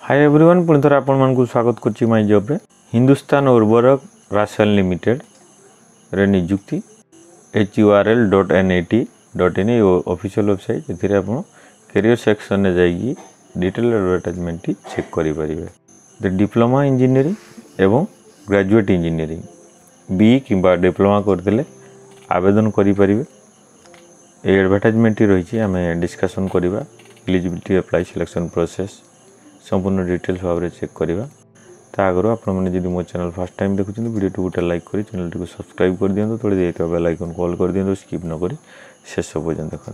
Hi everyone पुणी थोड़ा आपण मानकु स्वागत करछि माय जॉब रे। हिंदुस्तान उर्वरक रासायन लिमिटेड रे नियुक्ति HURL.NAT.in ऑफिशियल वेबसाइट एथिरे आपण करियर सेक्शन ने जाइए डिटेल एडवर्टाइजमेंट चेक करि परिबे। द डिप्लोमा इंजीनियरिंग एवं ग्रेजुएट इंजीनियरिंग बी किबा डिप्लोमा करथिले आवेदन करि परिबे। ए एडवर्टाइजमेंट रही आम डिस्कसन करवा एलिजिबिलिटी अप्लाई सिलेक्शन प्रोसेस संपूर्ण डिटेल्स भाव में चेक करवा। आगु आपने मो चैनल फर्स्ट टाइम देखुं वीडियो गोटे लाइक कर चैनल टी सब्सक्राइब कर दिखाँ तले देता बेल आइकन कॉल कर दिखाँ स्किप न करी शेष पर्यटन देखो।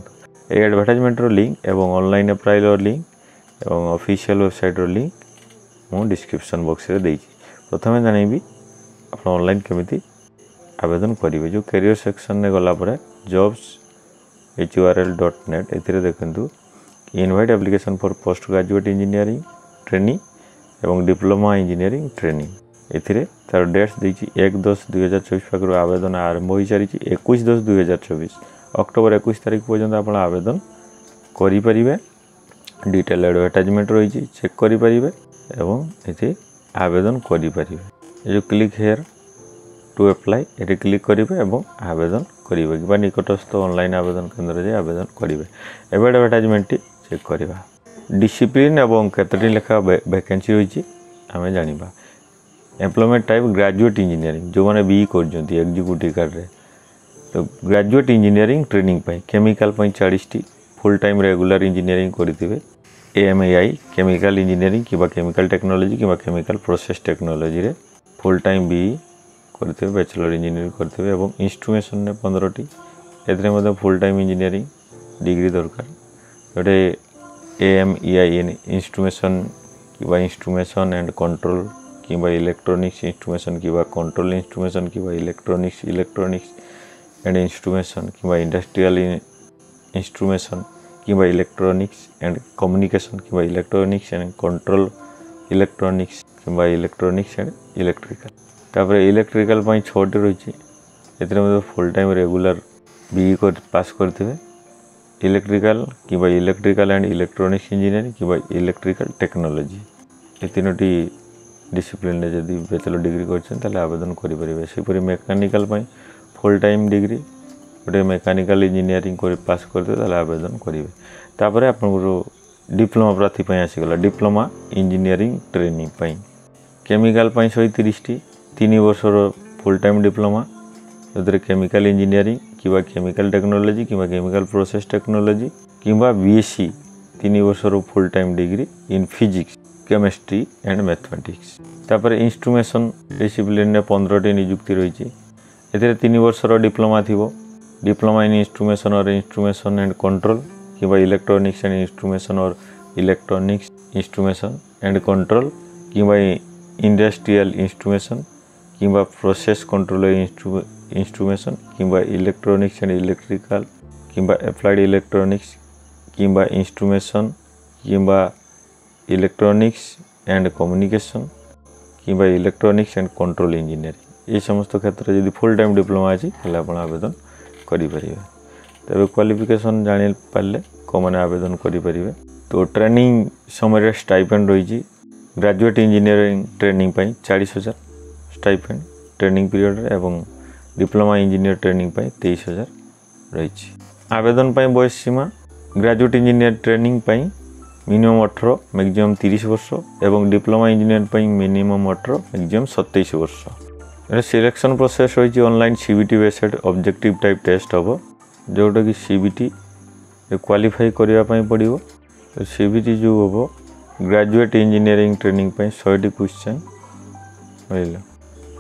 ये एडवर्टाइजमेंटर लिंक एवं ऑनलाइन अप्लाई लिंक एवं ऑफिशियल वेबसाइट लिंक मुझे डिस्क्रिप्शन बॉक्स रे देइछि। प्रथमे जानबी आप ऑनलाइन केमिति आवेदन करेंगे। जो करियर सेक्शन ने गला पर जॉब्स HURL.NET एथिरे देखंतु invite application for post graduate engineering training एवं डिप्लोमा इंजीनियरिंग ट्रेनिंग एथिरे तार डेट्स देछि 1/10/2024 पाखरु आवेदन आरंभ हो सारी 21/10/2024 अक्टोबर 21 तारिख पर्यंत आप आवेदन करि परिबे। डिटेल एडवर्टाइजमेंट रही चेक करि परिबे एवं एथि आवेदन करि परिबे। जो क्लिक हेयर टू अप्लाई ये क्लिक करेंगे और आवेदन करेंगे कि निकटस्थ ऑनलाइन आवेदन केन्द्र से आवेदन करेंगे। एवं एडवर्टाइजमेंट चेक करवा डिसिप्लिन एवं केतटी लेखा वैकेंसी रही आम जाना। एम्प्लॉयमेंट टाइप ग्रेजुएट इंजीनियरिंग जो मैंने बी कर एग्जीक्यूटिव कार्ड रे तो graduate engineering training chemical 40 full time regular engineering करेंगे। AMAI केमिकल इंजीनियरिंग कि केमिकल टेक्नोलॉजी कि केमिकल प्रोसेस टेक्नोलॉजी रे फुल टाइम बी करते बैचलर इंजीनियरिंग करते एवं इंस्ट्रुमेशन ने 15टी a full time engineering degree दरकार। गोटे AMEI इंस्ट्रुमेशन कि इंस्ट्रुमेशन एंड कंट्रोल कि इलेक्ट्रॉनिक्स इंस्ट्रुमेशन कि कंट्रोल इंस्ट्रुमेशन कि इलेक्ट्रॉनिक्स एंड इंस्ट्रुमेशन कि इंडस्ट्रियल इंस्ट्रुमेशन कि इलेक्ट्रॉनिक्स एंड कम्युनिकेशन कि इलेक्ट्रॉनिक्स एंड कंट्रोल इलेक्ट्रॉनिक्स कि इलेक्ट्रॉनिक्स एंड इलेक्ट्रिकल। तापर इलेक्ट्रिकल 6टी रही full time regular B pass करते इलेक्ट्रिकल कि इलेक्ट्रिकल एंड इलेक्ट्रॉनिक्स इंजीनियरिंग कि इलेक्ट्रिकल टेक्नोलॉजी ये 3टी डिसिप्लिन जदि बैचलर डिग्री कर आवेदन करेंगे। सेपरी मेकानिकल फुल टाइम डिग्री गोटे मेकानिकल इंजीनियरिंग पास करते आवेदन करेंगे। तापर आप डिप्लोमा प्रार्थी आसीगला डिप्लोमा इंजीनियरिंग ट्रेनिंग केमिकल 130टी 3 वर्षर फुल टाइम डिप्लोमा जो केमिकल इंजीनियरिंग कि केमिकल टेक्नोलॉजी कि केमिकल प्रोसेस टेक्नोलॉजी कि BSc 3 वर्षर full time degree in physics chemistry and mathematics. तापर इंस्ट्रुमेशन डिसिप्लिन ने 15टी नियुक्ति रही 3 वर्षर डिप्लोमा थी डिप्लोमा इन इंस्ट्रुमेशन और इंस्ट्रुमेशन एंड कंट्रोल कि इलेक्ट्रॉनिक्स एंड इंस्ट्रुमेशन और इलेक्ट्रॉनिक्स इंस्ट्रुमेशन एंड कंट्रोल कि इंडस्ट्रियल इंस्ट्रुमेशन कि प्रोसेस कंट्रोल इंस्ट्रुमेशन कि इलेक्ट्रॉनिक्स एंड इलेक्ट्रिकल कि एप्लाइड इलेक्ट्रॉनिक्स कि इंस्ट्रुमेशन कि इलेक्ट्रॉनिक्स एंड कम्युनिकेशन कि इलेक्ट्रॉनिक्स एंड कंट्रोल इंजीनियरिंग ये समस्त क्षेत्र में फुल टाइम डिप्लोमा अच्छी आप आवेदन करेंगे। तेज क्वालिफिकेशन जानी पारे कौन आवेदन करेंगे। तो ट्रेनिंग समय स्टाइपेंड रही graduate engineering training 40,000 stipend training period एवं डिप्लोमा इंजीनियर ट्रेनिंग 23,000 रही। आवेदन बयस सीमा graduate engineer training minimum 18 maximum 30 वर्ष एवं डिप्लोमा इंजीनियर मिनिमम 18 मैक्सिमम 27 वर्ष। सिलेक्शन प्रोसेस रही online CBT based objective type test हम जोटा कि CBT क्वालिफाई करने पड़ो। CBT जो हम ग्रेजुएट इंजीनियरिंग ट्रेनिंग 100टी क्वेश्चन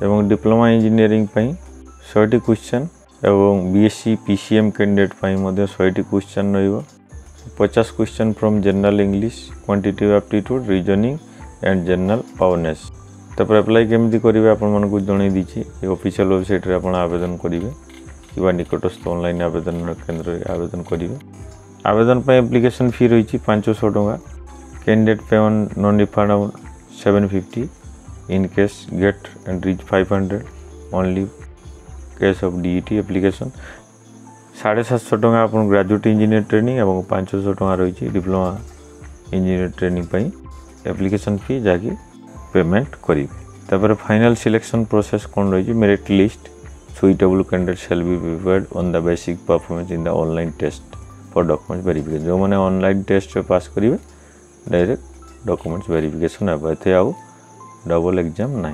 एवं डिप्लोमा इंजीनियरिंग 100टी क्वेश्चन एवं BSc PCM कैंडिडेट 100टी क्वेश्चन रही 50 question from general English quantitative aptitude reasoning and general awareness. तापर अप्लाई केमती करेंगे आपको जन दीची ऑफिशियल वेबसाइट रे आप आवेदन करेंगे कि निकटस्थ ऑनलाइन आवेदन केन्द्र आवेदन करेंगे। आवेदन एप्लिकेशन फी रही 500 टंका candidate payment non refund 750 in case get and reach 500 only case of DET application 750 टंका आप ग्रेजुएट इंजीनियर ट्रेनिंग और 500 टंका रही diploma engineer training application fee जहाँकि पेमेंट करेंगे। तापर फाइनल सिलेक्शन प्रोसेस कौन रही merit list suitable candidate shall be prepared on the basic performance in the online test for document verification. जो मैंने ऑनलाइन टेस्ट पास करेंगे डायरेक्ट डॉक्यूमेंट्स वेरिफिकेशन हे ये आउ डबल एग्जाम ना।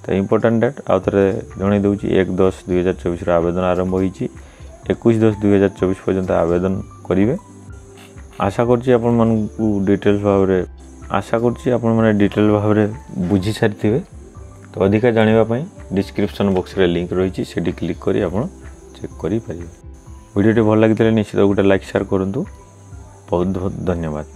तो इम्पोर्टाट डेट आउ थे जन दूँ 1/10/2024 आवेदन आरंभ होती 21/10/2024 पर्यंत आवेदन करेंगे। आशा करछि आपण मानकु डिटेल्स भाव रे आशा करछि आपण माने डिटेल भाव रे बुझी सारिथिबे। तो अधिका जानिबा पई डिस्क्रिप्शन बॉक्स रे लिंक रही सेठी क्लिक करी आपण चेक करि परिबे। वीडियो भल लगितले निश्चित गोटे लाइक शेयर करंतु। बहुत बहुत धन्यवाद।